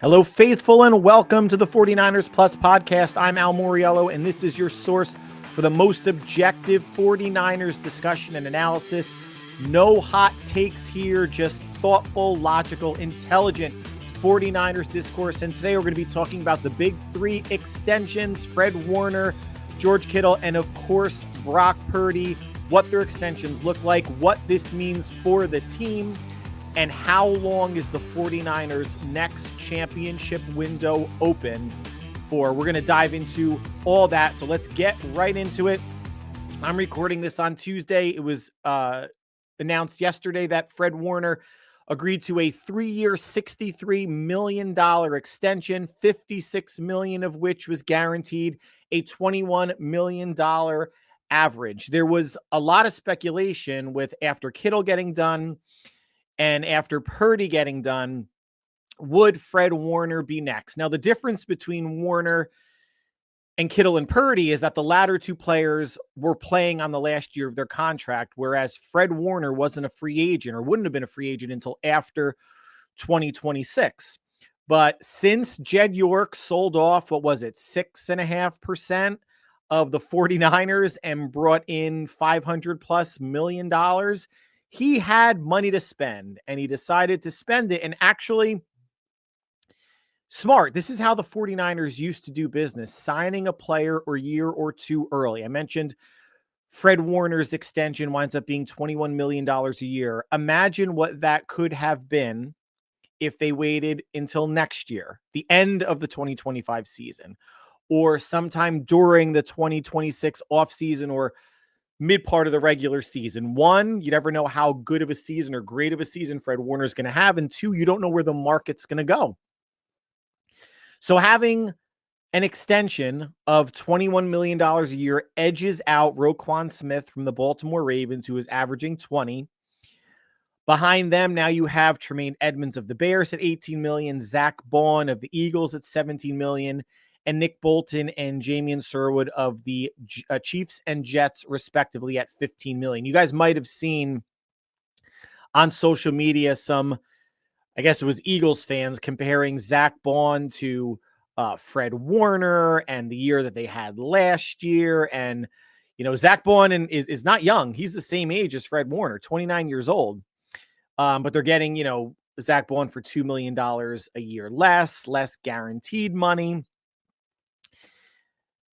Hello, faithful, and welcome to the 49ers Plus podcast. I'm Al Moriello, and this is your source for the most objective 49ers discussion and analysis. No hot takes here, just thoughtful, logical, intelligent 49ers discourse. And today we're going to be talking about the big three extensions: Fred Warner, George Kittle, and of course, Brock Purdy, what their extensions look like, what this means for the team, and how long is the 49ers' next championship window open for? We're going to dive into all that. So let's get right into it. I'm recording this on Tuesday. It was announced yesterday that Fred Warner agreed to a 3-year, $63 million extension, $56 million of which was guaranteed, a $21 million average. There was a lot of speculation with after Kittle getting done and after Purdy getting done, would Fred Warner be next? Now, the difference between Warner and Kittle and Purdy is that the latter two players were playing on the last year of their contract, whereas Fred Warner wasn't a free agent or wouldn't have been a free agent until after 2026. But since Jed York sold off, 6.5% of the 49ers and brought in $500+ million, he had money to spend, and he decided to spend it. And actually, smart. This is how the 49ers used to do business, signing a player a year or two early. I mentioned Fred Warner's extension winds up being $21 million a year. Imagine what that could have been if they waited until next year, the end of the 2025 season, or sometime during the 2026 offseason or mid part of the regular season. One, you never know how good of a season or great of a season Fred Warner is going to have. And two, you don't know where the market's going to go. So having an extension of $21 million a year edges out Roquan Smith from the Baltimore Ravens, who is averaging 20. Behind them, now you have Tremaine Edmonds of the Bears at $18 million, Zach Bond of the Eagles at $17 million, and Nick Bolton and Jamian Sherwood of the Chiefs and Jets, respectively, at $15 million. You guys might have seen on social media some, I guess it was Eagles fans, comparing Zach Bond to Fred Warner and the year that they had last year. And, Zach Bond is not young. He's the same age as Fred Warner, 29 years old. But they're getting, Zach Bond for $2 million a year less guaranteed money.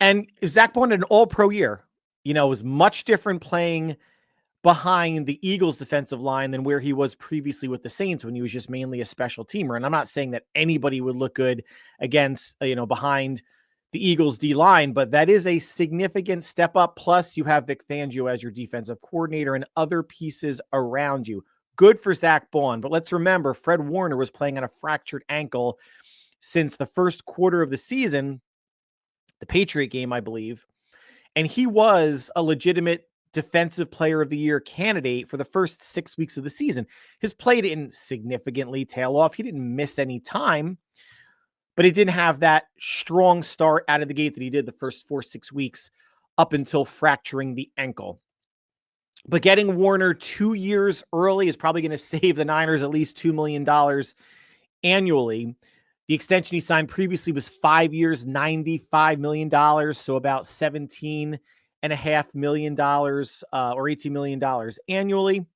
And Zach Bond had an all-pro year. It was much different playing behind the Eagles defensive line than where he was previously with the Saints when he was just mainly a special teamer. And I'm not saying that anybody would look good against, behind the Eagles D line, but that is a significant step up. Plus you have Vic Fangio as your defensive coordinator and other pieces around you. Good for Zach Bond. But let's remember, Fred Warner was playing on a fractured ankle since the first quarter of the season, the Patriot game, I believe. And he was a legitimate defensive player of the year candidate for the first 6 weeks of the season. His play didn't significantly tail off. He didn't miss any time, but he didn't have that strong start out of the gate that he did the first 4-6 weeks up until fracturing the ankle. But getting Warner 2 years early is probably going to save the Niners at least $2 million annually. The extension he signed previously was 5 years, $95 million, so about $17.5 million or $18 million annually.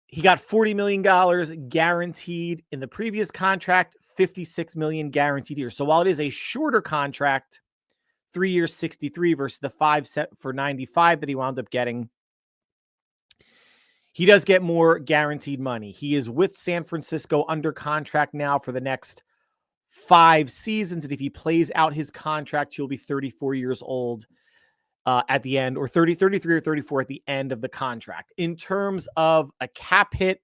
He got $40 million guaranteed in the previous contract, $56 million guaranteed here. So while it is a shorter contract, 3 years, 63 versus the 5 set for 95 that he wound up getting, he does get more guaranteed money. He is with San Francisco under contract now for the next 5 seasons. And if he plays out his contract, he'll be 34 years old at the end, or 33 or 34 at the end of the contract. In terms of a cap hit,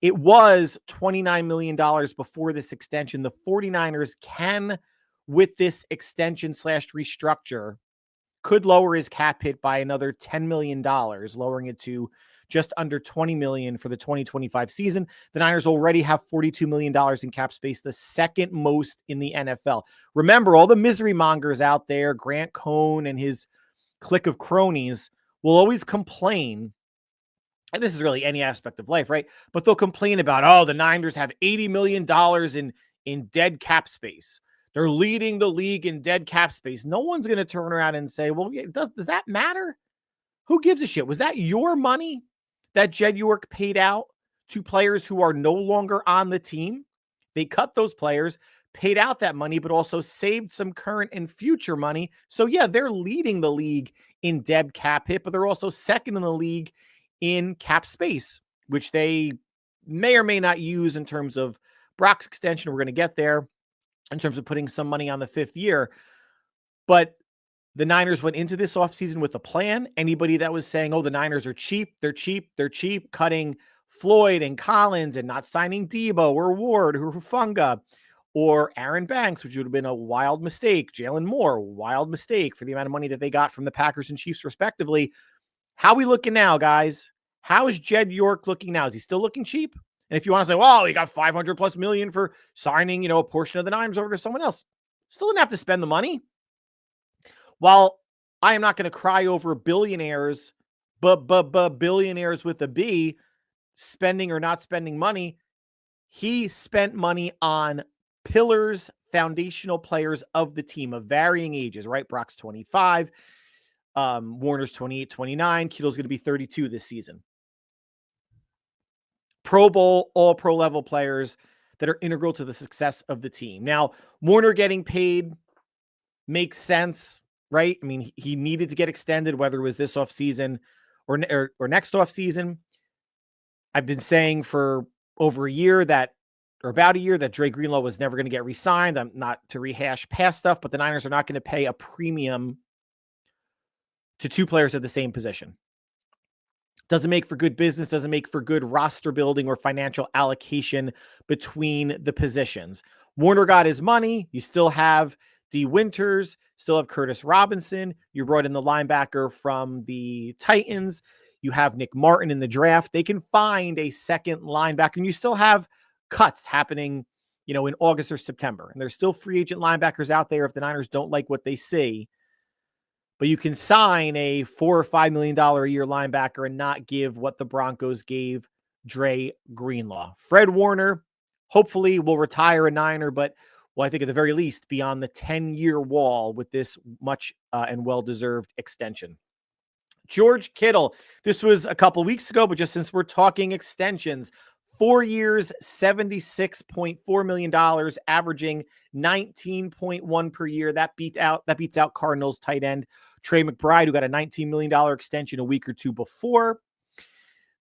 it was $29 million before this extension. The 49ers can, with this extension / restructure, could lower his cap hit by another $10 million, lowering it to just under $20 million for the 2025 season. The Niners already have $42 million in cap space, the second most in the NFL. Remember, all the misery mongers out there, Grant Cohn and his clique of cronies, will always complain and this is really any aspect of life, right? But they'll complain about, oh, the Niners have $80 million in dead cap space. They're leading the league in dead cap space. No one's going to turn around and say, well, does that matter? Who gives a shit? Was that your money that Jed York paid out to players who are no longer on the team? They cut those players, paid out that money, but also saved some current and future money. So yeah, they're leading the league in dead cap hit, but they're also second in the league in cap space, which they may or may not use in terms of Brock's extension. We're going to get there in terms of putting some money on the 5th year. But the Niners went into this offseason with a plan. Anybody that was saying, oh, the Niners are cheap, they're cheap, cutting Floyd and Collins and not signing Debo or Ward or Hufanga or Aaron Banks, which would have been a wild mistake. Jalen Moore, wild mistake for the amount of money that they got from the Packers and Chiefs, respectively. How are we looking now, guys? How is Jed York looking now? Is he still looking cheap? And if you want to say, well, he got $500+ million for signing, a portion of the Niners over to someone else, still didn't have to spend the money. While I am not going to cry over billionaires, but billionaires with a B spending or not spending money, he spent money on pillars, foundational players of the team of varying ages, right? Brock's 25, Warner's 28, 29, Kittle's going to be 32 this season. Pro Bowl, all pro level players that are integral to the success of the team. Now, Warner getting paid makes sense, right? I mean, he needed to get extended, whether it was this offseason or next offseason. I've been saying for over a year that Dre Greenlaw was never going to get re-signed. I'm not to rehash past stuff, but the Niners are not going to pay a premium to two players at the same position. Doesn't make for good business, doesn't make for good roster building or financial allocation between the positions. Warner got his money. You still have D. Winters, still have Curtis Robinson. You brought in the linebacker from the Titans. You have Nick Martin in the draft. They can find a second linebacker, and you still have cuts happening, in August or September. And there's still free agent linebackers out there if the Niners don't like what they see. But you can sign a $4 or $5 million a year linebacker and not give what the Broncos gave Dre Greenlaw. Fred Warner, hopefully will retire a Niner, but I think at the very least be on the 10-year wall with this much and well-deserved extension. George Kittle, this was a couple weeks ago, but just since we're talking extensions, 4 years, $76.4 million, averaging 19.1 per year. That beats out Cardinals tight end Trey McBride, who got a $19 million extension a week or two before.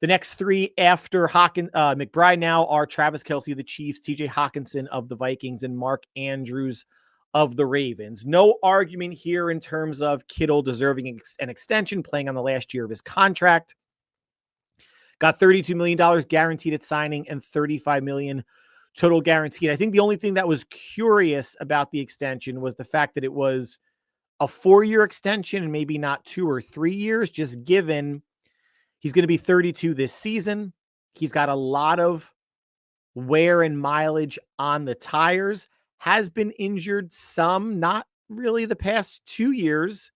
The next three after McBride now are Travis Kelce of the Chiefs, TJ Hawkinson of the Vikings, and Mark Andrews of the Ravens. No argument here in terms of Kittle deserving an extension, playing on the last year of his contract. Got $32 million guaranteed at signing and $35 million total guaranteed. I think the only thing that was curious about the extension was the fact that it was a 4-year extension and maybe not 2 or 3 years, just given he's going to be 32 this season. He's got a lot of wear and mileage on the tires, has been injured some, not really the past 2 years,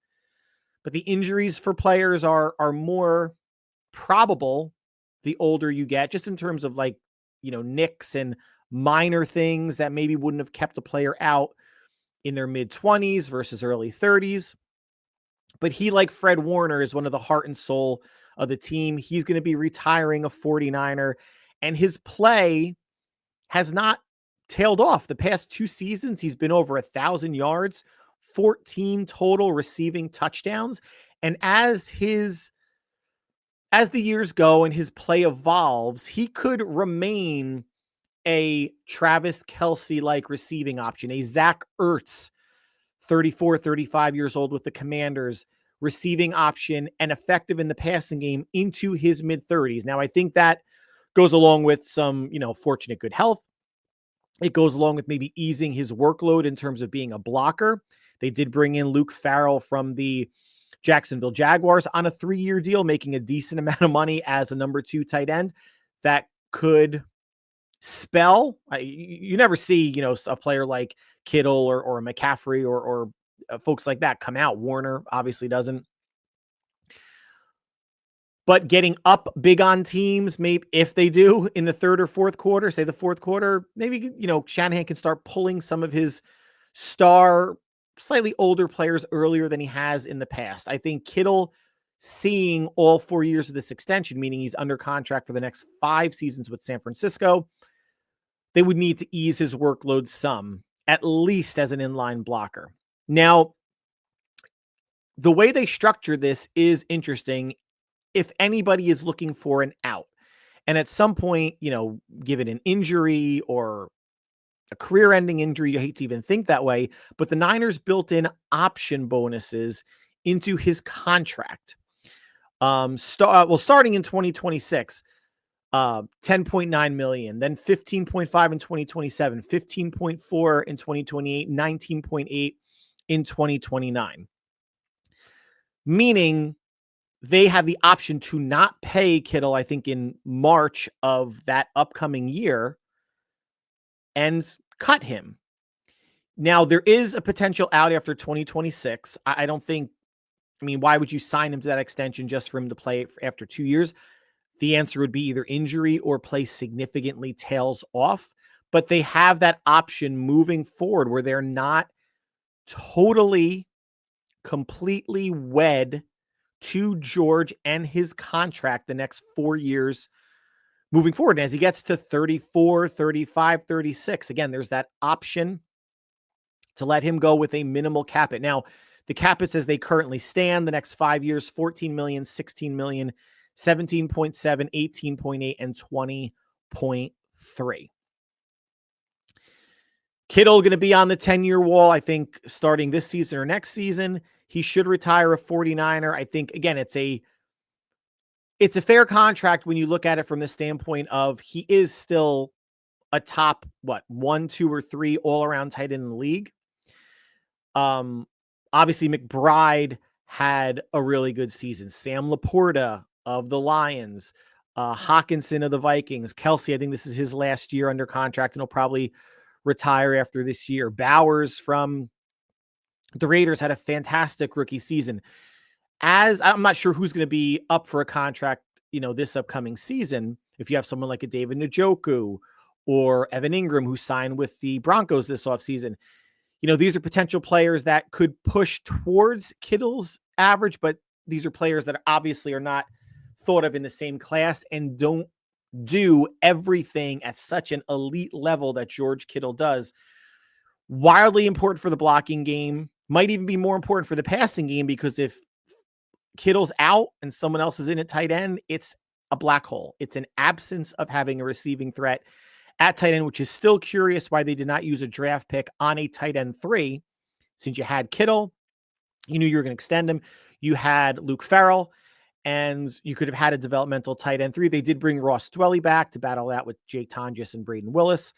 but the injuries for players are more probable the older you get, just in terms of nicks and minor things that maybe wouldn't have kept a player out in their mid-20s versus early 30s. But he, like Fred Warner, is one of the heart and soul of the team. He's going to be retiring a 49er, and his play has not tailed off. The past 2 seasons, he's been over 1,000 yards, 14 total receiving touchdowns. And as the years go and his play evolves, he could remain a Travis Kelce-like receiving option, a Zach Ertz, 34, 35 years old with the Commanders, receiving option and effective in the passing game into his mid-30s. Now, I think that goes along with some, fortunate good health. It goes along with maybe easing his workload in terms of being a blocker. They did bring in Luke Farrell from the Jacksonville Jaguars on a 3-year deal, making a decent amount of money as a number 2 tight end that could spell. You never see, a player like Kittle or McCaffrey or folks like that come out. Warner obviously doesn't. But getting up big on teams, maybe if they do in the third or fourth quarter, say the fourth quarter, maybe, Shanahan can start pulling some of his star, slightly older players earlier than he has in the past. I think Kittle seeing all 4 years of this extension, meaning he's under contract for the next 5 seasons with San Francisco, they would need to ease his workload some, at least as an inline blocker. Now, the way they structure this is interesting if anybody is looking for an out. And at some point, given an injury or a career-ending injury, you hate to even think that way, but the Niners built in option bonuses into his contract. Starting in 2026, 10.9 million, then 15.5 in 2027, 15.4 in 2028, 19.8 in 2029. Meaning they have the option to not pay Kittle, I think, in March of that upcoming year and cut him. Now, there is a potential out after 2026. I don't think, why would you sign him to that extension just for him to play after 2 years? The answer would be either injury or play significantly tails off. But they have that option moving forward where they're not totally, completely wed to George and his contract the next 4 years moving forward. And as he gets to 34, 35, 36, again, there's that option to let him go with a minimal cap it. Now, the cap it as they currently stand the next 5 years, 14 million, 16 million, 17.7, 18.8, and 20.3. Kittle going to be on the 10-year wall, I think, starting this season or next season. He should retire a 49er. I think, again, it's a fair contract when you look at it from the standpoint of he is still a top, 1, 2, or 3 all-around tight end in the league. Obviously, McBride had a really good season. Sam Laporta of the Lions, Hawkinson of the Vikings, Kelsey, I think this is his last year under contract, and he'll probably retire after this year. Bowers from the Raiders had a fantastic rookie season. As I'm not sure who's going to be up for a contract, this upcoming season. If you have someone like a David Njoku or Evan Ingram who signed with the Broncos this offseason, these are potential players that could push towards Kittle's average, but these are players that obviously are not thought of in the same class and don't do everything at such an elite level that George Kittle does. Wildly important for the blocking game. Might even be more important for the passing game, because if Kittle's out and someone else is in at tight end, it's a black hole. It's an absence of having a receiving threat at tight end, which is still curious why they did not use a draft pick on a tight end 3. Since you had Kittle, you knew you were going to extend him. You had Luke Farrell, and you could have had a developmental tight end 3. They did bring Ross Dwelley back to battle that with Jake Tonjes and Braden Willis.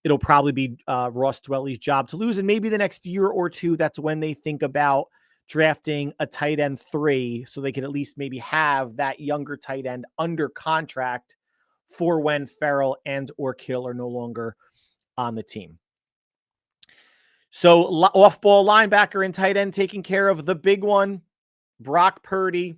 It'll probably be Ross Dwelley's job to lose. And maybe the next year or two, that's when they think about drafting a tight end 3, so they can at least maybe have that younger tight end under contract for when Farrell and or Kittle are no longer on the team. So off-ball linebacker and tight end taking care of the big one, Brock Purdy.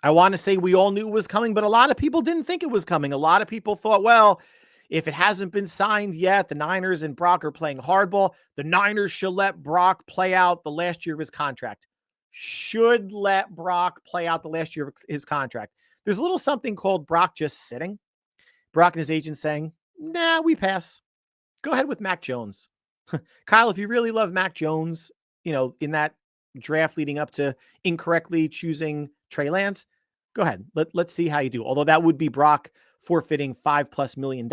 I want to say we all knew it was coming, but a lot of people didn't think it was coming. A lot of people thought, well, if it hasn't been signed yet, the Niners and Brock are playing hardball. The Niners should let Brock play out the last year of his contract. Should let Brock play out the last year of his contract. There's a little something called Brock just sitting. Brock and his agent saying, nah, we pass. Go ahead with Mac Jones. Kyle, if you really love Mac Jones, in that draft leading up to incorrectly choosing Trey Lance, go ahead. Let's see how you do. Although that would be Brock forfeiting $5+ million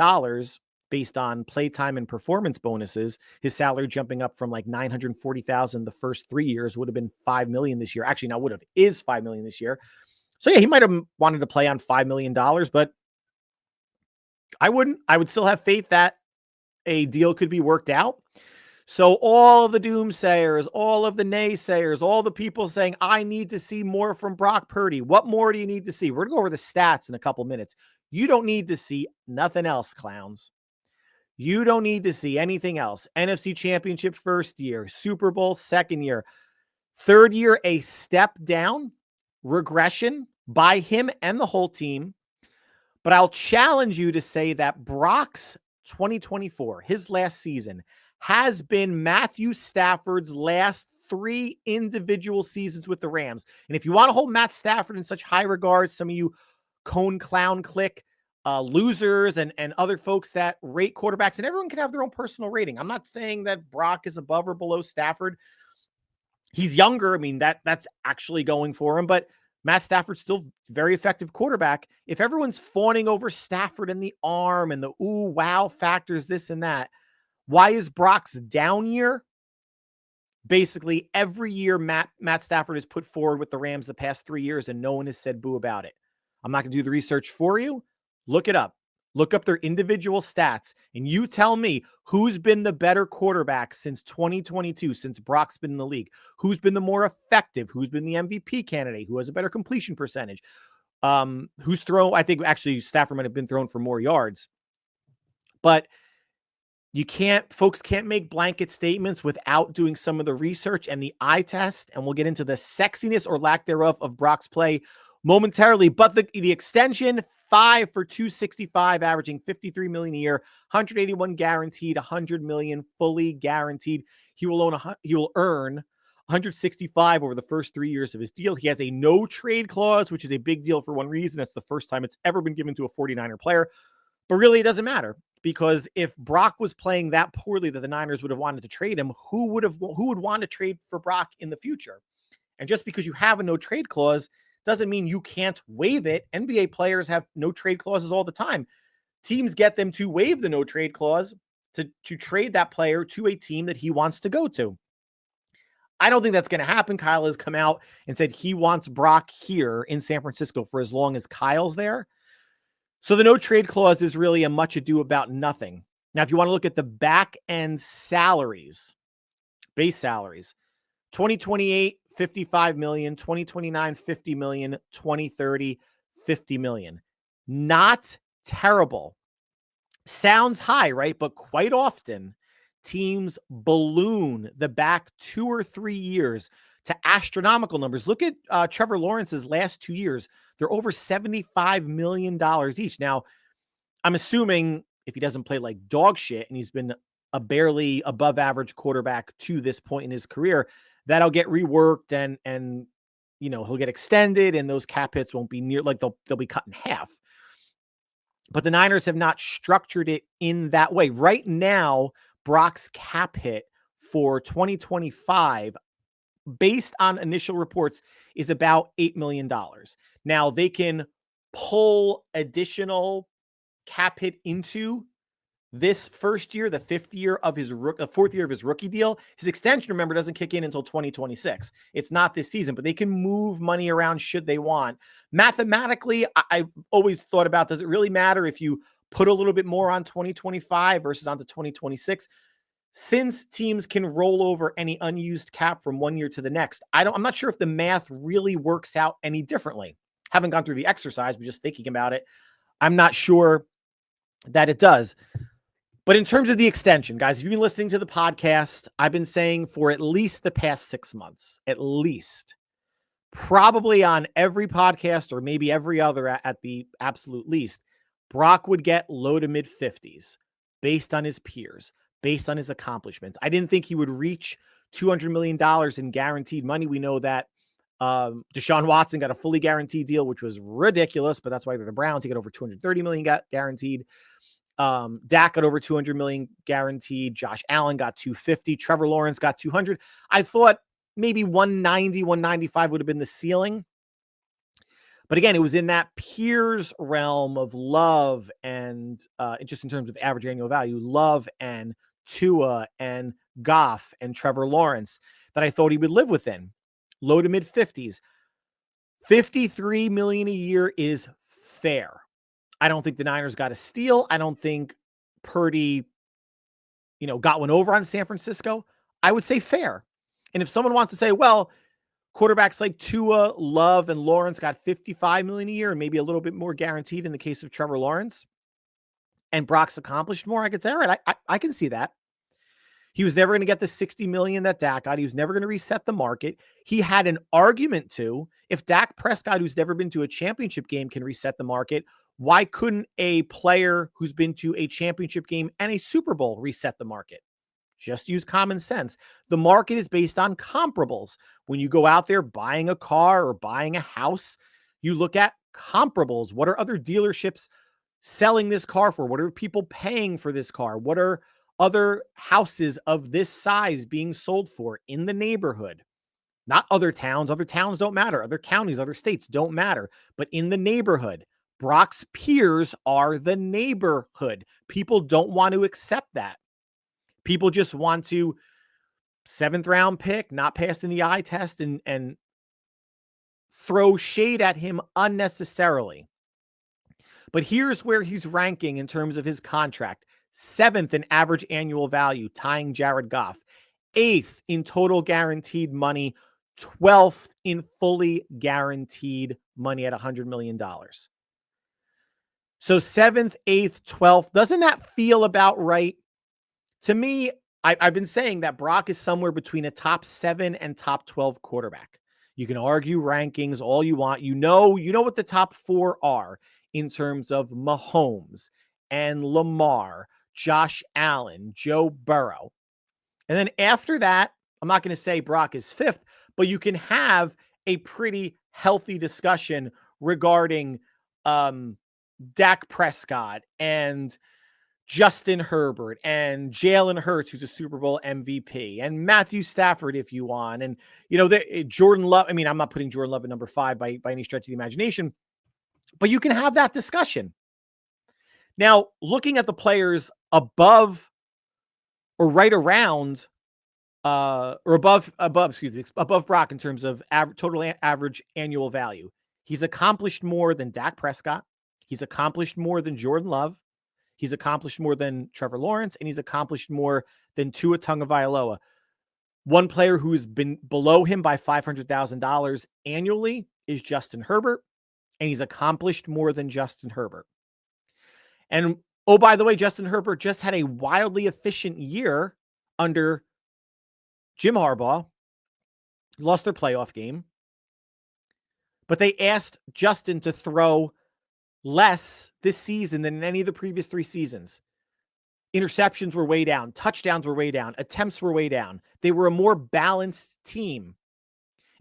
based on playtime and performance bonuses. His salary jumping up from like $940,000 the first 3 years would have been $5 million this year. Actually, now is $5 million this year. So yeah, he might have wanted to play on $5 million, but I wouldn't. I would still have faith that a deal could be worked out. So all of the doomsayers, all of the naysayers, all the people saying, I need to see more from Brock Purdy. What more do you need to see? We're going to go over the stats in a couple minutes. You don't need to see nothing else, clowns. You don't need to see anything else. NFC Championship first year, Super Bowl second year, third year, a step down, regression, by him and the whole team. But I'll challenge you to say that Brock's 2024, his last season, has been Matthew Stafford's last 3 individual seasons with the Rams. And if you want to hold Matt Stafford in such high regard, some of you cone clown click losers and other folks that rate quarterbacks, and everyone can have their own personal rating. I'm not saying that Brock is above or below Stafford. He's younger. I mean, that's actually going for him, but Matt Stafford's still very effective quarterback. If everyone's fawning over Stafford and the arm and the ooh, wow factors, this and that, why is Brock's down year? Basically, every year Matt Stafford has put forward with the Rams the past 3 years, and no one has said boo about it. I'm not going to do the research for you. Look it up. Look up their individual stats, and you tell me who's been the better quarterback since 2022, since Brock's been in the league. Who's been the more effective? Who's been the MVP candidate? Who has a better completion percentage? Who's thrown? I think actually Stafford might have been thrown for more yards. But folks can't make blanket statements without doing some of the research and the eye test. And we'll get into the sexiness or lack thereof of Brock's play momentarily. But the extension, 5 for $265, averaging $53 million a year, 181 guaranteed, $100 million fully guaranteed. He will earn 165 over the first 3 years of his deal. He has a no trade clause, which is a big deal for one reason. That's the first time it's ever been given to a 49er player. But really, it doesn't matter, because if Brock was playing that poorly that the Niners would have wanted to trade him, who would want to trade for Brock in the future? And just because you have a no trade clause doesn't mean you can't waive it. NBA players have no trade clauses all the time. Teams get them to waive the no trade clause to trade that player to a team that he wants to go to. I don't think that's going to happen. Kyle has come out and said he wants Brock here in San Francisco for as long as Kyle's there. So the no trade clause is really a much ado about nothing. Now, if you want to look at the back end salaries, base salaries, 2028, 55 million, 2029, 50 million, 2030, 50 million. Not terrible. Sounds high, right? But quite often teams balloon the back 2 or 3 years to astronomical numbers. Look at Trevor Lawrence's last 2 years. They're over $75 million each. Now, I'm assuming if he doesn't play like dog shit and he's been a barely above average quarterback to this point in his career, that'll get reworked and he'll get extended and those cap hits won't be near, like they'll be cut in half. But the Niners have not structured it in that way. Right now, Brock's cap hit for 2025, based on initial reports, is about $8 million. Now, they can pull additional cap hit into this first year, the fourth year of his rookie deal. His extension, remember, doesn't kick in until 2026. It's not this season, but they can move money around should they want. Mathematically, I've always thought about, does it really matter if you put a little bit more on 2025 versus onto 2026? Since teams can roll over any unused cap from one year to the next, I'm not sure if the math really works out any differently. Haven't gone through the exercise, but just thinking about it, I'm not sure that it does. But in terms of the extension, guys, if you've been listening to the podcast, I've been saying for at least the past 6 months, at least, probably on every podcast or maybe every other at the absolute least, Brock would get low to mid 50s based on his peers, based on his accomplishments. I didn't think he would reach $200 million in guaranteed money. We know that Deshaun Watson got a fully guaranteed deal, which was ridiculous, but that's why they're the Browns. He got over $230 million guaranteed. Dak got over $200 million guaranteed. Josh Allen got $250. Trevor Lawrence got $200. I thought maybe $190, $195 would have been the ceiling. But again, it was in that peers realm of Love and just in terms of average annual value, Love and Tua and Goff and Trevor Lawrence that I thought he would live within. Low to mid 50s. $53 million a year is fair. I don't think the Niners got a steal. I don't think Purdy, got one over on San Francisco. I would say fair. And if someone wants to say, well, quarterbacks like Tua, Love, and Lawrence got $55 million a year and maybe a little bit more guaranteed in the case of Trevor Lawrence, and Brock's accomplished more, I could say, all right, I can see that. He was never going to get the $60 million that Dak got. He was never going to reset the market. He had an argument to, if Dak Prescott, who's never been to a championship game, can reset the market, why couldn't a player who's been to a championship game and a Super Bowl reset the market? Just use common sense. The market is based on comparables. When you go out there buying a car or buying a house, you look at comparables. What are other dealerships selling this car for? What are people paying for this car? What are other houses of this size being sold for in the neighborhood? Not other towns. Other towns don't matter. Other counties, other states don't matter. But in the neighborhood, Brock's peers are the neighborhood. People don't want to accept that. People just want to 7th round pick, not passing the eye test, and throw shade at him unnecessarily. But here's where he's ranking in terms of his contract. 7th in average annual value, tying Jared Goff. 8th in total guaranteed money. 12th in fully guaranteed money at $100 million. So 7th, 8th, 12th. Doesn't that feel about right? To me, I've been saying that Brock is somewhere between a top 7 and top 12 quarterback. You can argue rankings all you want. You know what the top 4 are in terms of Mahomes and Lamar, Josh Allen, Joe Burrow. And then after that, I'm not going to say Brock is 5th, but you can have a pretty healthy discussion regarding Dak Prescott and Justin Herbert and Jalen Hurts, who's a Super Bowl MVP, and Matthew Stafford, if you want. And, Jordan Love. I mean, I'm not putting Jordan Love at number 5 by any stretch of the imagination, but you can have that discussion. Now, looking at the players above or right around above Brock in terms of total average annual value, he's accomplished more than Dak Prescott. He's accomplished more than Jordan Love. He's accomplished more than Trevor Lawrence, and he's accomplished more than Tua Tagovailoa. One player who's been below him by $500,000 annually is Justin Herbert, and he's accomplished more than Justin Herbert. And, oh, by the way, Justin Herbert just had a wildly efficient year under Jim Harbaugh. Lost their playoff game. But they asked Justin to throw less this season than in any of the previous 3 seasons. Interceptions were way down. Touchdowns were way down. Attempts were way down. They were a more balanced team.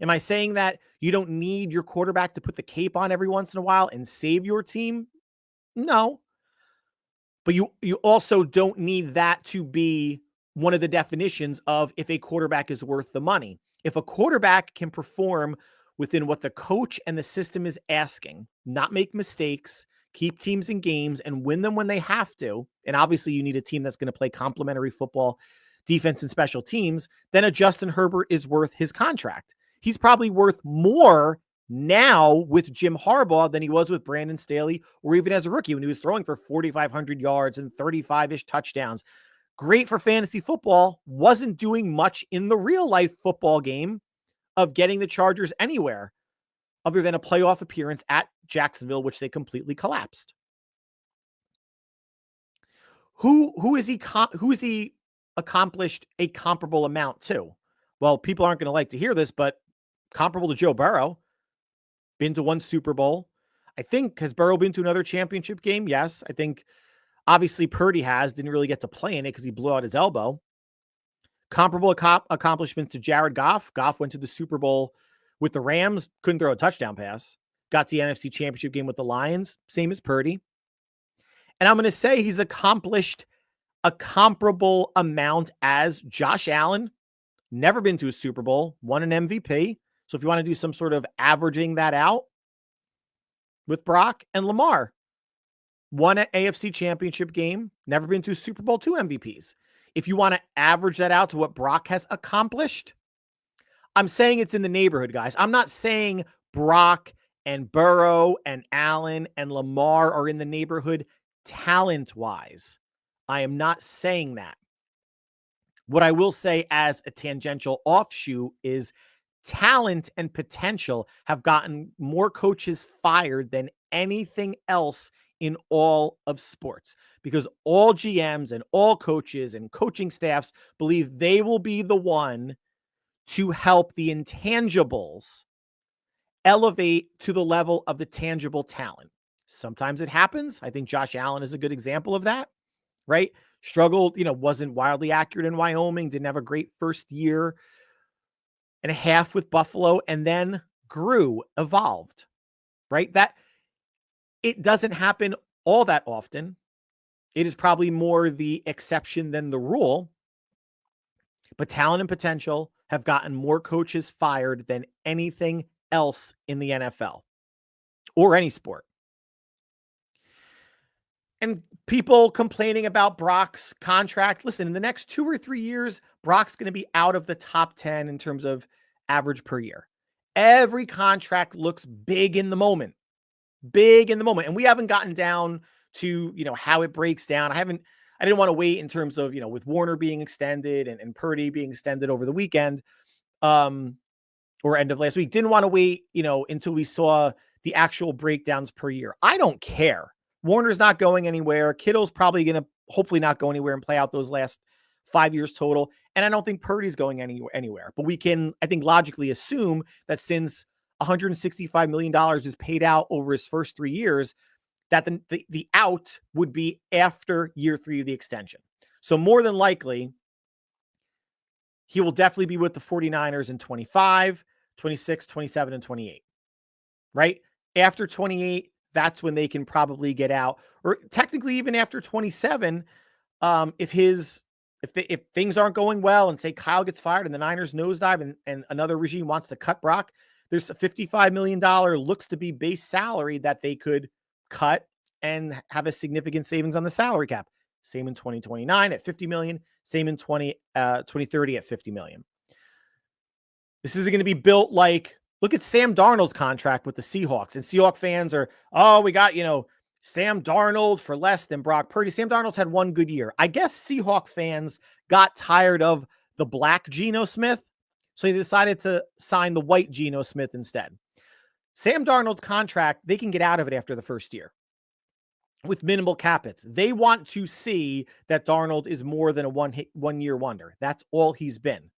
Am I saying that you don't need your quarterback to put the cape on every once in a while and save your team? No. But you also don't need that to be one of the definitions of if a quarterback is worth the money. If a quarterback can perform within what the coach and the system is asking, not make mistakes, keep teams in games, and win them when they have to, and obviously you need a team that's going to play complementary football, defense, and special teams, then a Justin Herbert is worth his contract. He's probably worth more now with Jim Harbaugh than he was with Brandon Staley, or even as a rookie when he was throwing for 4,500 yards and 35-ish touchdowns. Great for fantasy football, wasn't doing much in the real life football game of getting the Chargers anywhere other than a playoff appearance at Jacksonville, which they completely collapsed. Who is he accomplished a comparable amount to? Well, people aren't going to like to hear this, but comparable to Joe Burrow. Been to 1 Super Bowl. I think, has Burrow been to another championship game? Yes. I think obviously Purdy didn't really get to play in it because he blew out his elbow. Comparable accomplishments to Jared Goff. Goff went to the Super Bowl with the Rams, couldn't throw a touchdown pass. Got to the NFC Championship game with the Lions, same as Purdy. And I'm going to say he's accomplished a comparable amount as Josh Allen. Never been to a Super Bowl, won an MVP. So if you want to do some sort of averaging that out with Brock, and Lamar, won an AFC Championship game, never been to a Super Bowl, 2 MVPs. If you want to average that out to what Brock has accomplished, I'm saying it's in the neighborhood, guys. I'm not saying Brock and Burrow and Allen and Lamar are in the neighborhood talent-wise. I am not saying that. What I will say as a tangential offshoot is talent and potential have gotten more coaches fired than anything else in all of sports, because all GMs and all coaches and coaching staffs believe they will be the one to help the intangibles elevate to the level of the tangible talent. Sometimes it happens. I think Josh Allen is a good example of that, right? Struggled, wasn't wildly accurate in Wyoming, didn't have a great first year and a half with Buffalo, and then grew, evolved, right? That it doesn't happen all that often. It is probably more the exception than the rule, but talent and potential have gotten more coaches fired than anything else in the NFL or any sport. And people complaining about Brock's contract. Listen, in the next 2 or 3 years, Brock's going to be out of the top 10 in terms of average per year. Every contract looks big in the moment. And we haven't gotten down to, how it breaks down. I didn't want to wait in terms of, with Warner being extended and Purdy being extended over the weekend, or end of last week. Didn't want to wait, until we saw the actual breakdowns per year. I don't care. Warner's not going anywhere. Kittle's probably going to hopefully not go anywhere and play out those last 5 years total. And I don't think Purdy's going anywhere. But we can, I think, logically assume that since $165 million is paid out over his first 3 years, that the out would be after year 3 of the extension. So more than likely, he will definitely be with the 49ers in 25, 26, 27, and 28, right? After 28, that's when they can probably get out, or technically even after 27, if things aren't going well and say Kyle gets fired and the Niners nosedive and another regime wants to cut Brock, there's a $55 million looks to be base salary that they could cut and have a significant savings on the salary cap. Same in 2029 at 50 million, same in 2030 at 50 million. This isn't going to be built like, look at Sam Darnold's contract with the Seahawks, and Seahawk fans are, we got, Sam Darnold for less than Brock Purdy. Sam Darnold's had one good year. I guess Seahawk fans got tired of the black Geno Smith, so they decided to sign the white Geno Smith instead. Sam Darnold's contract, they can get out of it after the first year with minimal cap hits. They want to see that Darnold is more than a one-year wonder. That's all he's been.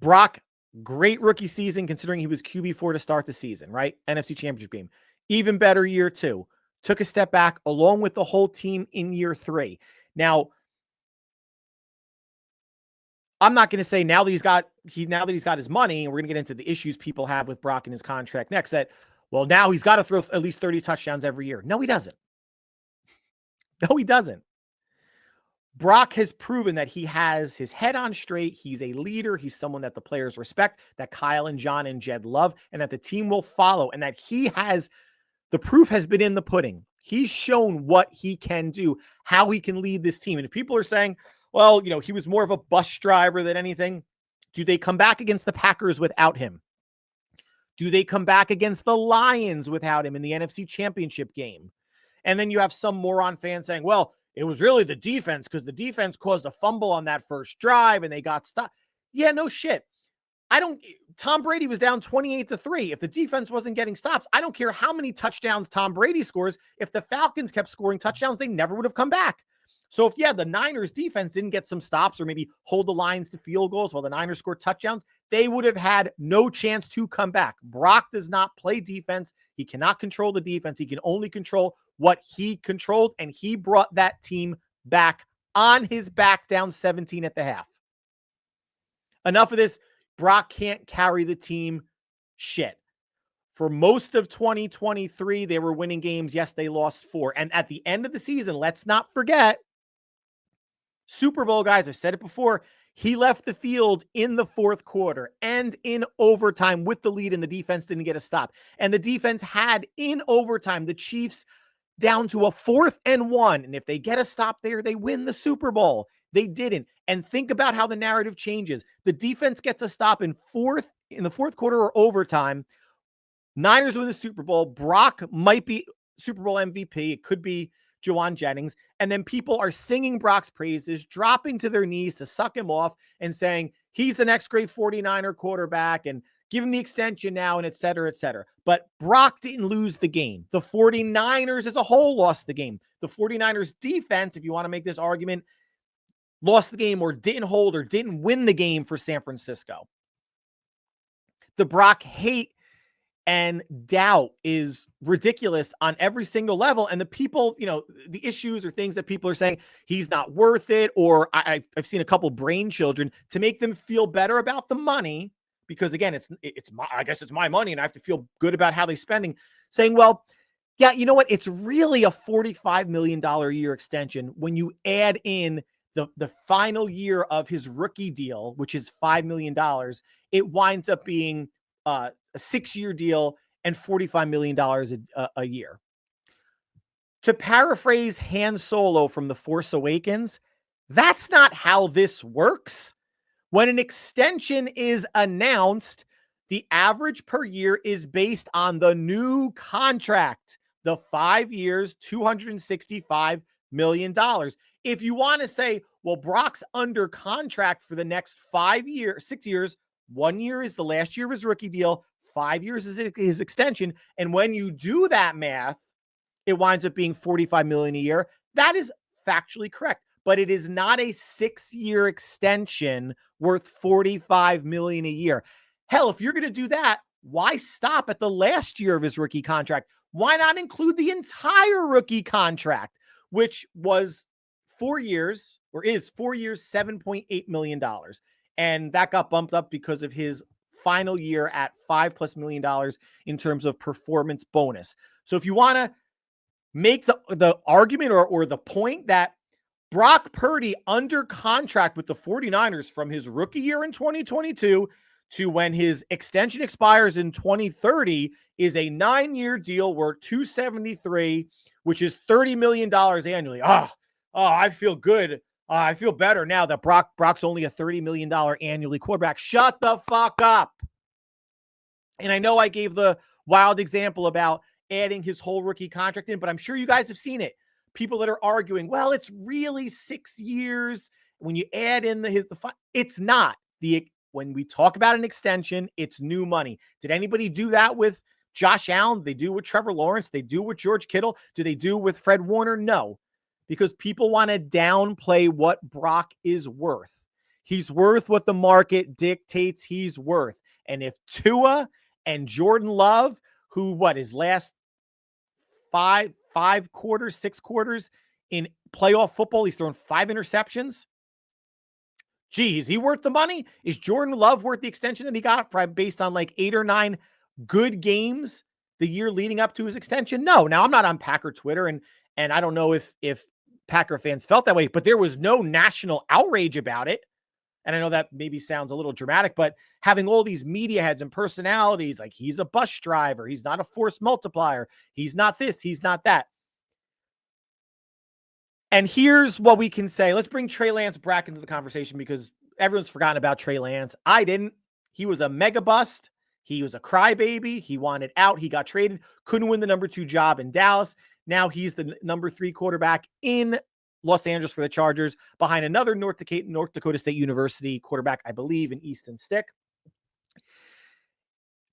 Brock, great rookie season considering he was QB4 to start the season, right? NFC Championship game. Even better year 2. Took a step back along with the whole team in year 3. Now, I'm not going to say now that he's got his money, and we're going to get into the issues people have with Brock and his contract next, that, well, now he's got to throw at least 30 touchdowns every year. No, he doesn't. No, he doesn't. Brock has proven that he has his head on straight. He's a leader. He's someone that the players respect, that Kyle and John and Jed love, and that the team will follow, and that the proof has been in the pudding. He's shown what he can do, how he can lead this team. And if people are saying, well, he was more of a bus driver than anything, do they come back against the Packers without him? Do they come back against the Lions without him in the NFC Championship game? And then you have some moron fans saying, well, it was really the defense because the defense caused a fumble on that first drive and they got stopped. Yeah, no shit. Tom Brady was down 28-3. If the defense wasn't getting stops, I don't care how many touchdowns Tom Brady scores. If the Falcons kept scoring touchdowns, they never would have come back. So if, the Niners defense didn't get some stops or maybe hold the Lions to field goals while the Niners scored touchdowns, they would have had no chance to come back. Brock does not play defense. He cannot control the defense. He can only control what he controlled, and he brought that team back on his back down 17 at the half. Enough of this. Brock can't carry the team. Shit. For most of 2023, they were winning games. Yes, they lost 4. And at the end of the season, let's not forget, Super Bowl guys, I've said it before, he left the field in the fourth quarter and in overtime with the lead, and the defense didn't get a stop. And the defense had, in overtime, the Chiefs down to a 4th and 1. And if they get a stop there, they win the Super Bowl. They didn't. And think about how the narrative changes. The defense gets a stop in the fourth quarter or overtime. Niners win the Super Bowl. Brock might be Super Bowl MVP. It could be Juwan Jennings. And then people are singing Brock's praises, dropping to their knees to suck him off and saying, he's the next great 49er quarterback. And give him the extension now, and et cetera, et cetera. But Brock didn't lose the game. The 49ers as a whole lost the game. The 49ers defense, if you want to make this argument, lost the game or didn't hold or didn't win the game for San Francisco. The Brock hate and doubt is ridiculous on every single level. And the people, the issues or things that people are saying, he's not worth it. Or I've seen a couple brain children to make them feel better about the money. Because again, I guess it's my money and I have to feel good about how they're spending, saying, well, yeah, you know what? It's really a $45 million a year extension when you add in the final year of his rookie deal, which is $5 million. It winds up being a 6-year deal and $45 million a year. To paraphrase Han Solo from The Force Awakens, that's not how this works. When an extension is announced, the average per year is based on the new contract, the 5 years, $265 million. If you want to say, well, Brock's under contract for the next 6 years, 1 year is the last year of his rookie deal, 5 years is his extension. And when you do that math, it winds up being $45 million a year. That is factually correct, but it is not a 6-year extension worth $45 million a year. Hell, if you're going to do that, why stop at the last year of his rookie contract? Why not include the entire rookie contract, which was 4 years or is 4 years, $7.8 million. And that got bumped up because of his final year at $5+ million in terms of performance bonus. So if you want to make the argument or the point that Brock Purdy under contract with the 49ers from his rookie year in 2022 to when his extension expires in 2030 is a 9-year deal worth $273, which is $30 million annually. I feel good. I feel better now that Brock's only a $30 million annually quarterback. Shut the fuck up. And I know I gave the wild example about adding his whole rookie contract in, but I'm sure you guys have seen it. People that are arguing, well, it's really 6 years. When you add in it's not. When we talk about an extension, it's new money. Did anybody do that with Josh Allen? They do with Trevor Lawrence. They do with George Kittle. Do they do with Fred Warner? No, because people want to downplay what Brock is worth. He's worth what the market dictates he's worth. And if Tua and Jordan Love, his last 6 quarters in playoff football, he's thrown 5 interceptions. Gee, is he worth the money? Is Jordan Love worth the extension that he got based on like 8 or 9 good games the year leading up to his extension? No. Now, I'm not on Packer Twitter, and I don't know if Packer fans felt that way, but there was no national outrage about it. And I know that maybe sounds a little dramatic, but having all these media heads and personalities, like he's a bus driver, he's not a force multiplier, he's not this, he's not that. And here's what we can say. Let's bring Trey Lance back into the conversation because everyone's forgotten about Trey Lance. I didn't. He was a mega bust. He was a crybaby. He wanted out. He got traded. Couldn't win the number 2 job in Dallas. Now he's the number 3 quarterback in Los Angeles for the Chargers behind another North Dakota State University quarterback, I believe, in Easton Stick.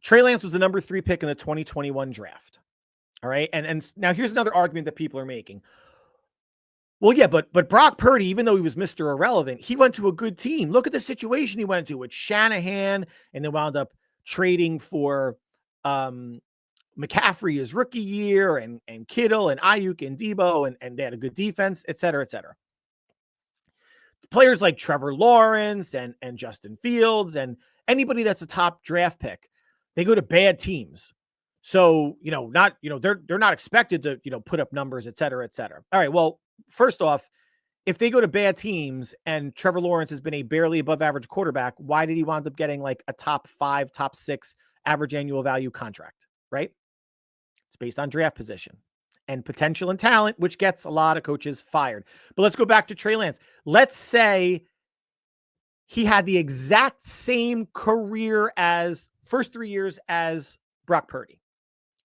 Trey Lance was the number 3 pick in the 2021 draft. All right. And now here's another argument that people are making. Well, yeah, but Brock Purdy, even though he was Mr. Irrelevant, he went to a good team. Look at the situation he went to with Shanahan, and then wound up trading for McCaffrey his rookie year, and Kittle and Ayuk and Debo, and they had a good defense, et cetera, et cetera. Players like Trevor Lawrence and Justin Fields and anybody that's a top draft pick, they go to bad teams. So, they're not expected to, put up numbers, et cetera, et cetera. All right, well, first off, if they go to bad teams and Trevor Lawrence has been a barely above average quarterback, why did he wind up getting like a top 5, top 6 average annual value contract, right? It's based on draft position and potential and talent, which gets a lot of coaches fired. But let's go back to Trey Lance. Let's say he had the exact same career as first 3 years as Brock Purdy.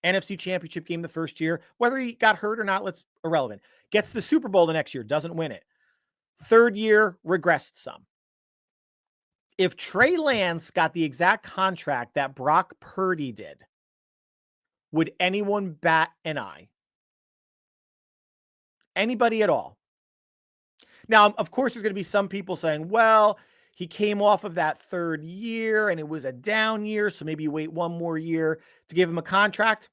NFC Championship game the first year, whether he got hurt or not, that's irrelevant. Gets the Super Bowl the next year, doesn't win it. Third year, regressed some. If Trey Lance got the exact contract that Brock Purdy did, would anyone bat an eye? Anybody at all? Now, of course, there's going to be some people saying, well, he came off of that third year and it was a down year, so maybe you wait one more year to give him a contract.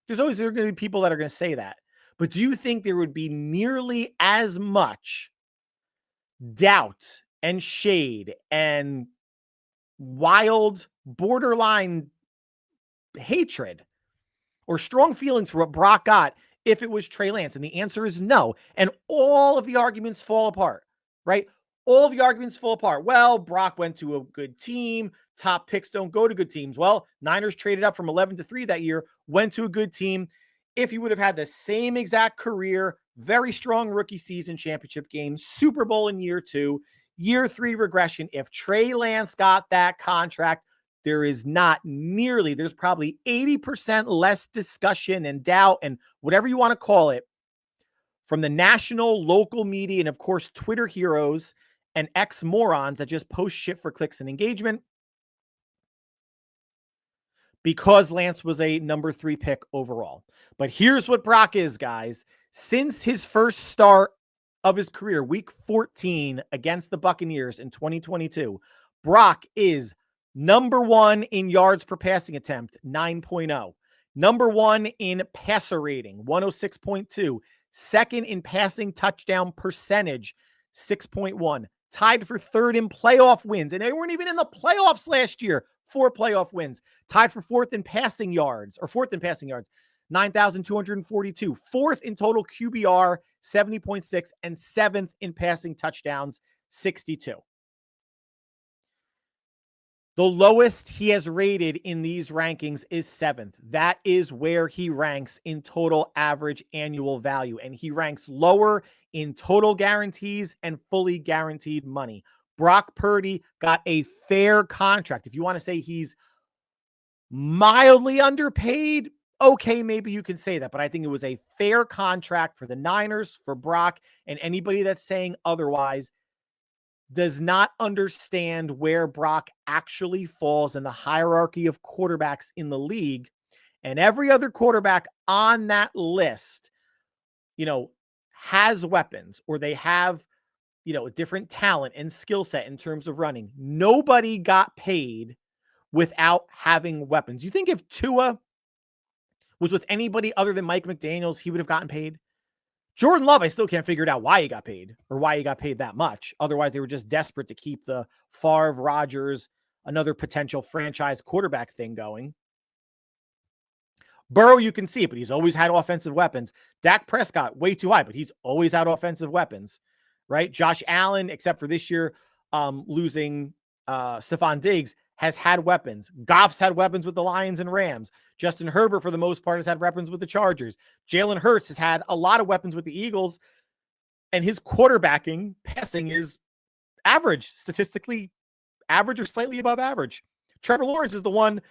There are going to be people that are going to say that. But do you think there would be nearly as much doubt and shade and wild borderline hatred or strong feelings for what Brock got if it was Trey Lance? And the answer is no. And all of the arguments fall apart, right? All the arguments fall apart. Well, Brock went to a good team. Top picks don't go to good teams. Well, Niners traded up from 11-3 that year, went to a good team. If he would have had the same exact career, very strong rookie season, championship game, Super Bowl in year 2, year 3 regression. If Trey Lance got that contract, there is not nearly, there's probably 80% less discussion and doubt and whatever you want to call it from the national, local media, and of course, Twitter heroes and ex-morons that just post shit for clicks and engagement because Lance was a number 3 pick overall. But here's what Brock is, guys. Since his first start of his career, week 14 against the Buccaneers in 2022, Brock is number 1 in yards per passing attempt, 9.0. Number 1 in passer rating, 106.2. Second in passing touchdown percentage, 6.1. Tied for third in playoff wins. And they weren't even in the playoffs last year. 4 playoff wins. Tied for fourth in passing yards, 9,242. Fourth in total QBR, 70.6. And 7th in passing touchdowns, 62. The lowest he has rated in these rankings is 7th. That is where he ranks in total average annual value. And he ranks lower in total guarantees and fully guaranteed money. Brock Purdy got a fair contract. If you want to say he's mildly underpaid, okay, maybe you can say that. But I think it was a fair contract for the Niners, for Brock, and anybody that's saying otherwise does not understand where Brock actually falls in the hierarchy of quarterbacks in the league. And every other quarterback on that list, has weapons or they have, a different talent and skill set in terms of running. Nobody got paid without having weapons. You think if Tua was with anybody other than Mike McDaniels, he would have gotten paid? Jordan Love, I still can't figure it out why he got paid or why he got paid that much. Otherwise, they were just desperate to keep the Favre, Rodgers, another potential franchise quarterback thing going. Burrow, you can see it, but he's always had offensive weapons. Dak Prescott, way too high, but he's always had offensive weapons, right? Josh Allen, except for this year, losing Stephon Diggs, has had weapons. Goff's had weapons with the Lions and Rams. Justin Herbert, for the most part, has had weapons with the Chargers. Jalen Hurts has had a lot of weapons with the Eagles, and his quarterbacking, passing is average, statistically average or slightly above average. Trevor Lawrence is the one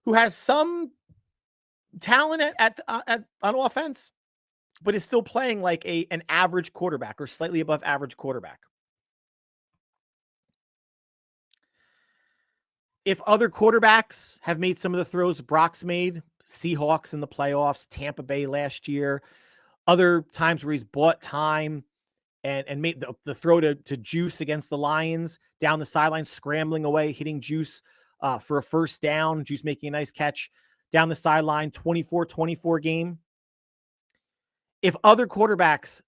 who has some talent on offense, but is still playing like an average quarterback or slightly above average quarterback. If other quarterbacks have made some of the throws Brock's made, Seahawks in the playoffs, Tampa Bay last year, other times where he's bought time and made the throw to Juice against the Lions, down the sideline, scrambling away, hitting Juice for a first down, Juice making a nice catch down the sideline, 24-24 game. If other quarterbacks,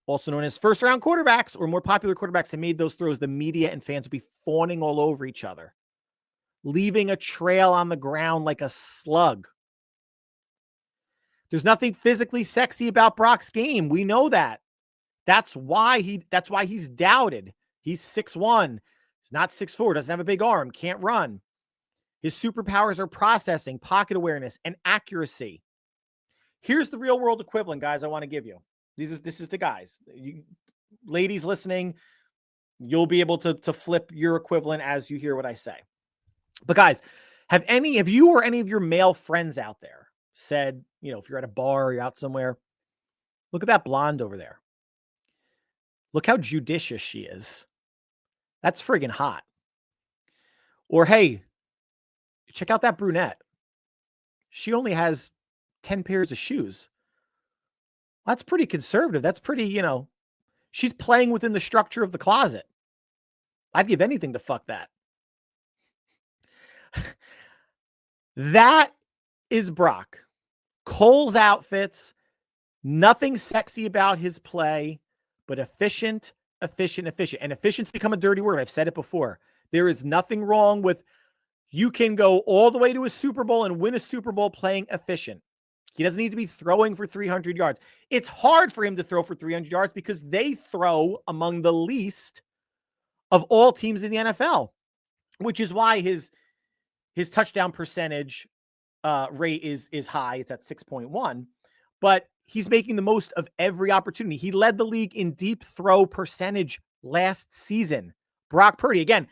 also known as first-round quarterbacks or more popular quarterbacks, have made those throws, the media and fans would be fawning all over each other, leaving a trail on the ground like a slug. There's nothing physically sexy about Brock's game. We know that. That's why he's doubted. He's 6'1". He's not 6'4", doesn't have a big arm, can't run. His superpowers are processing, pocket awareness, and accuracy. Here's the real world equivalent, guys, I want to give you. This is to guys. Ladies listening, you'll be able to flip your equivalent as you hear what I say. But guys, have you or any of your male friends out there said, if you're at a bar or you're out somewhere, look at that blonde over there. Look how judicious she is. That's friggin' hot. Or, hey, check out that brunette. She only has 10 pairs of shoes. That's pretty conservative. That's pretty, she's playing within the structure of the closet. I'd give anything to fuck that. That is Brock. Cole's outfits, nothing sexy about his play, but efficient. And efficient's become a dirty word. I've said it before. There is nothing wrong with, you can go all the way to a Super Bowl and win a Super Bowl playing efficient. He doesn't need to be throwing for 300 yards. It's hard for him to throw for 300 yards because they throw among the least of all teams in the NFL, which is why his touchdown percentage rate is high. It's at 6.1, but he's making the most of every opportunity. He led the league in deep throw percentage last season. Brock Purdy, again,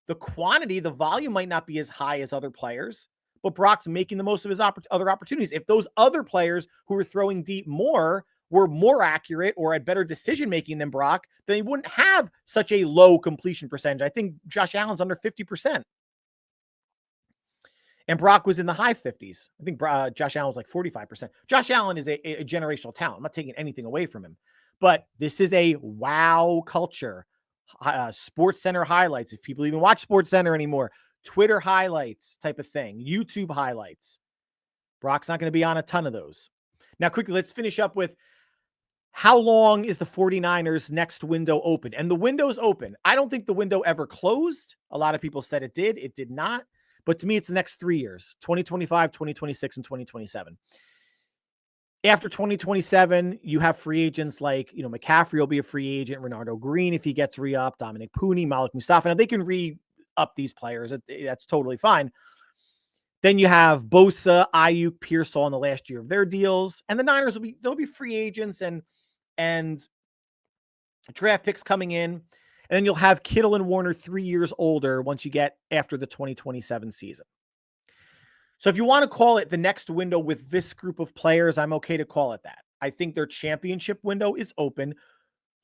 the quantity, the volume might not be as high as other players, but Brock's making the most of his other opportunities. If those other players who were throwing deep more were more accurate or had better decision-making than Brock, then he wouldn't have such a low completion percentage. I think Josh Allen's under 50%. And Brock was in the high 50s. I think Josh Allen was like 45%. Josh Allen is a generational talent. I'm not taking anything away from him. But this is a wow culture. Sports Center highlights, if people even watch Sports Center anymore. Twitter highlights type of thing. YouTube highlights. Brock's not going to be on a ton of those. Now, quickly, let's finish up with how long is the 49ers next window open? And the window's open. I don't think the window ever closed. A lot of people said it did. It did not. But to me, it's the next 3 years, 2025, 2026, and 2027. After 2027, you have free agents like, McCaffrey will be a free agent, Renardo Green if he gets re-upped, Dominic Pooney, Malik Mustafa. Now, they can re-up these players. That's totally fine. Then you have Bosa, Ayuk, Pearsall in the last year of their deals. And the Niners they'll be free agents and draft picks coming in. And then you'll have Kittle and Warner 3 years older once you get after the 2027 season. So if you want to call it the next window with this group of players, I'm okay to call it that. I think their championship window is open.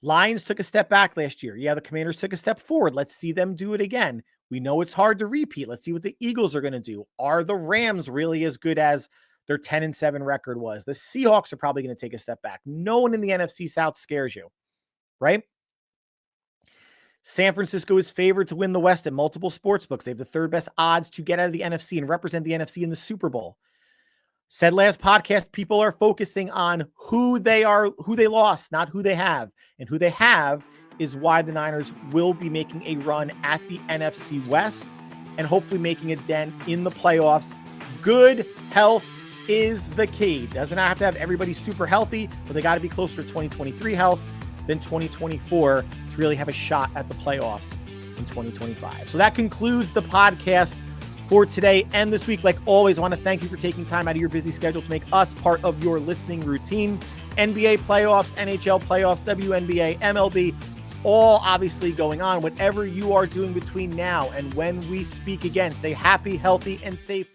Lions took a step back last year. Yeah, the Commanders took a step forward. Let's see them do it again. We know it's hard to repeat. Let's see what the Eagles are going to do. Are the Rams really as good as their 10-7 record was? The Seahawks are probably going to take a step back. No one in the NFC South scares you, right? San Francisco is favored to win the West at multiple sports books. They have the third best odds to get out of the NFC and represent the NFC in the Super Bowl. Said last podcast, people are focusing on who they lost, not who they have. And who they have is why the Niners will be making a run at the NFC West and hopefully making a dent in the playoffs. Good health is the key. Doesn't have to have everybody super healthy, but they got to be closer to 2023 health than 2024 to really have a shot at the playoffs in 2025. So that concludes the podcast for today and this week. Like always, I want to thank you for taking time out of your busy schedule to make us part of your listening routine. NBA playoffs, NHL playoffs, WNBA, MLB, all obviously going on. Whatever you are doing between now and when we speak again, stay happy, healthy, and safe.